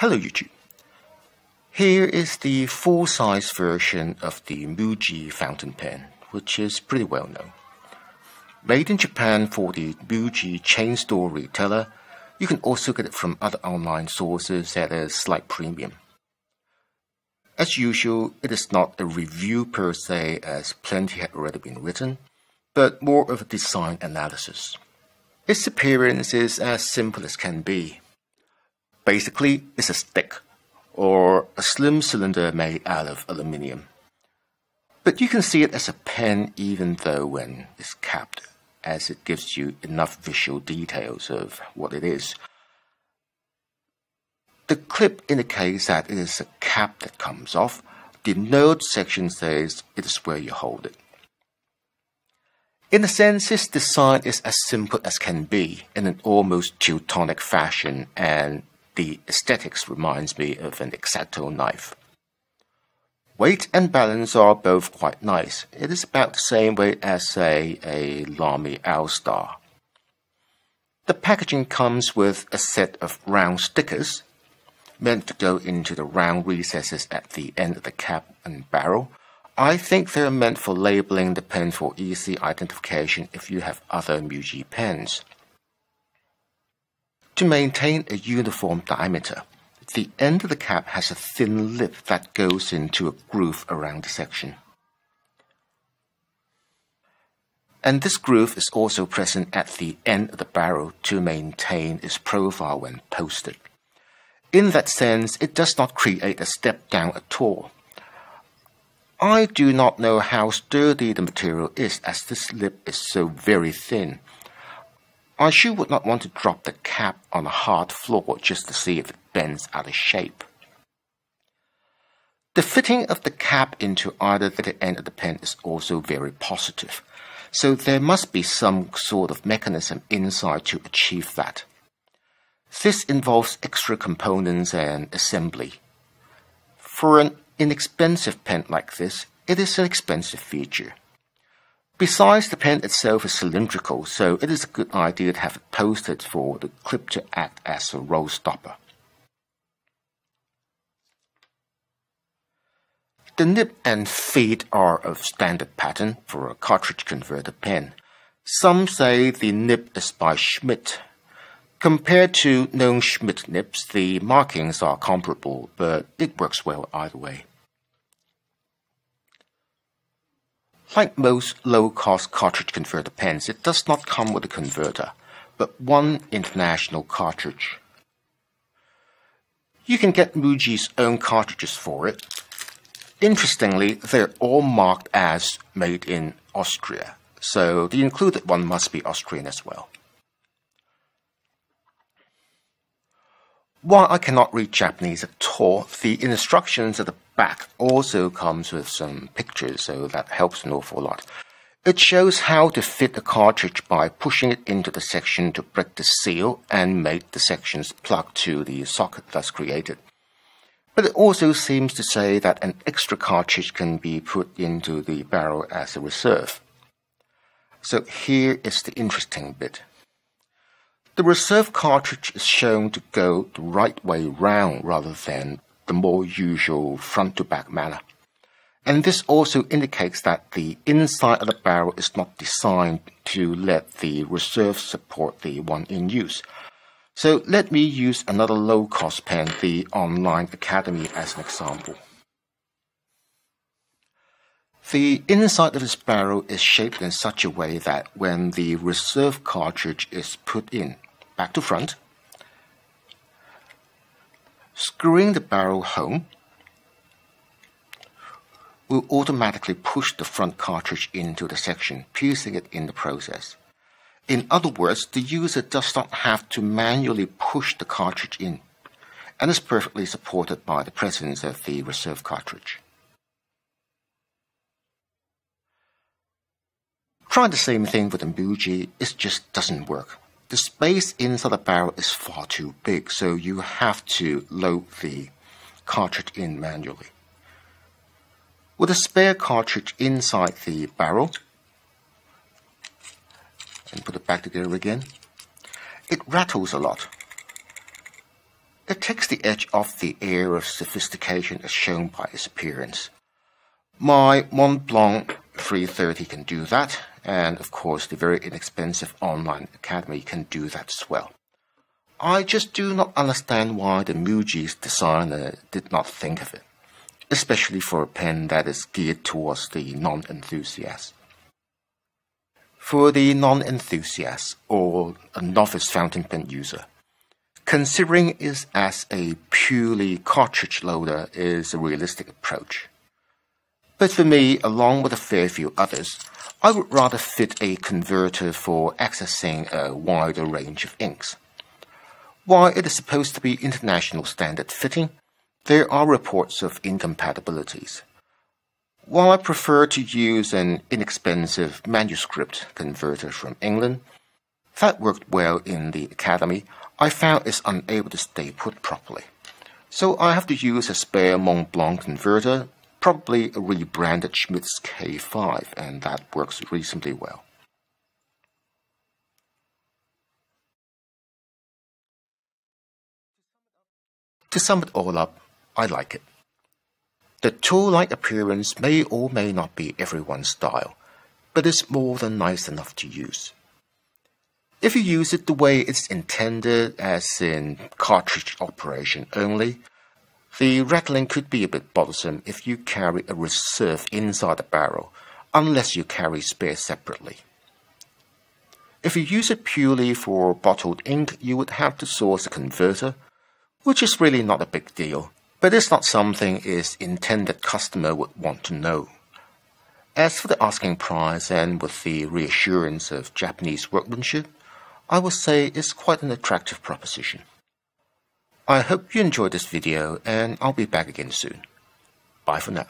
Hello YouTube. Here is the full-size version of the Muji fountain pen, which is pretty well known. Made in Japan for the Muji chain store retailer, you can also get it from other online sources at a slight premium. As usual, it is not a review per se, as plenty had already been written, but more of a design analysis. Its appearance is as simple as can be. Basically, it's a stick, or a slim cylinder made out of aluminium. But you can see it as a pen even though when it's capped, as it gives you enough visual details of what it is. The clip indicates that it is a cap that comes off. The note section says it is where you hold it. In a sense, its design is as simple as can be in an almost Teutonic fashion, and the aesthetics reminds me of an X-Acto knife. Weight and balance are both quite nice. It is about the same weight as, say, a Lamy All-Star. The packaging comes with a set of round stickers, meant to go into the round recesses at the end of the cap and barrel. I think they're meant for labeling the pen for easy identification if you have other Muji pens. To maintain a uniform diameter, the end of the cap has a thin lip that goes into a groove around the section. And this groove is also present at the end of the barrel to maintain its profile when posted. In that sense, it does not create a step down at all. I do not know how sturdy the material is, as this lip is so very thin. I sure would not want to drop the cap on a hard floor just to see if it bends out of shape. The fitting of the cap into either the end of the pen is also very positive, so there must be some sort of mechanism inside to achieve that. This involves extra components and assembly. For an inexpensive pen like this, it is an expensive feature. Besides, the pen itself is cylindrical, so it is a good idea to have it posted for the clip to act as a roll stopper. The nib and feed are of standard pattern for a cartridge converter pen. Some say the nib is by Schmidt. Compared to known Schmidt nibs, the markings are comparable, but it works well either way. Like most low-cost cartridge converter pens, it does not come with a converter, but one international cartridge. You can get Muji's own cartridges for it. Interestingly, they're all marked as made in Austria, so the included one must be Austrian as well. While I cannot read Japanese at all, the instructions at the back also comes with some pictures, so that helps an awful lot. It shows how to fit a cartridge by pushing it into the section to break the seal and make the sections plug to the socket thus created. But it also seems to say that an extra cartridge can be put into the barrel as a reserve. So here is the interesting bit. The reserve cartridge is shown to go the right way round rather than the more usual front-to-back manner. And this also indicates that the inside of the barrel is not designed to let the reserve support the one in use. So let me use another low-cost pen, the Online Academy, as an example. The inside of this barrel is shaped in such a way that when the reserve cartridge is put in, back to front, screwing the barrel home will automatically push the front cartridge into the section, piercing it in the process. In other words, the user does not have to manually push the cartridge in, and is perfectly supported by the presence of the reserve cartridge. Trying the same thing with the Muji, it just doesn't work. The space inside the barrel is far too big, so you have to load the cartridge in manually. With a spare cartridge inside the barrel, and put it back together again, it rattles a lot. It takes the edge off the air of sophistication as shown by its appearance. My Mont Blanc 330 can do that, and of course the very inexpensive online academy can do that as well. I just do not understand why the Muji's designer did not think of it, especially for a pen that is geared towards the non-enthusiast. For the non-enthusiast or a novice fountain pen user, considering it as a purely cartridge loader is a realistic approach. But for me, along with a fair few others, I would rather fit a converter for accessing a wider range of inks. While it is supposed to be international standard fitting, there are reports of incompatibilities. While I prefer to use an inexpensive manuscript converter from England, that worked well in the academy, I found it's unable to stay put properly. So I have to use a spare Mont Blanc converter, probably a rebranded Schmidt's K5, and that works reasonably well. To sum it all up, I like it. The tool-like appearance may or may not be everyone's style, but it's more than nice enough to use. If you use it the way it's intended, as in cartridge operation only, the rattling could be a bit bothersome if you carry a reserve inside the barrel, unless you carry spares separately. If you use it purely for bottled ink, you would have to source a converter, which is really not a big deal, but it's not something its intended customer would want to know. As for the asking price, and with the reassurance of Japanese workmanship, I would say it's quite an attractive proposition. I hope you enjoyed this video, and I'll be back again soon. Bye for now.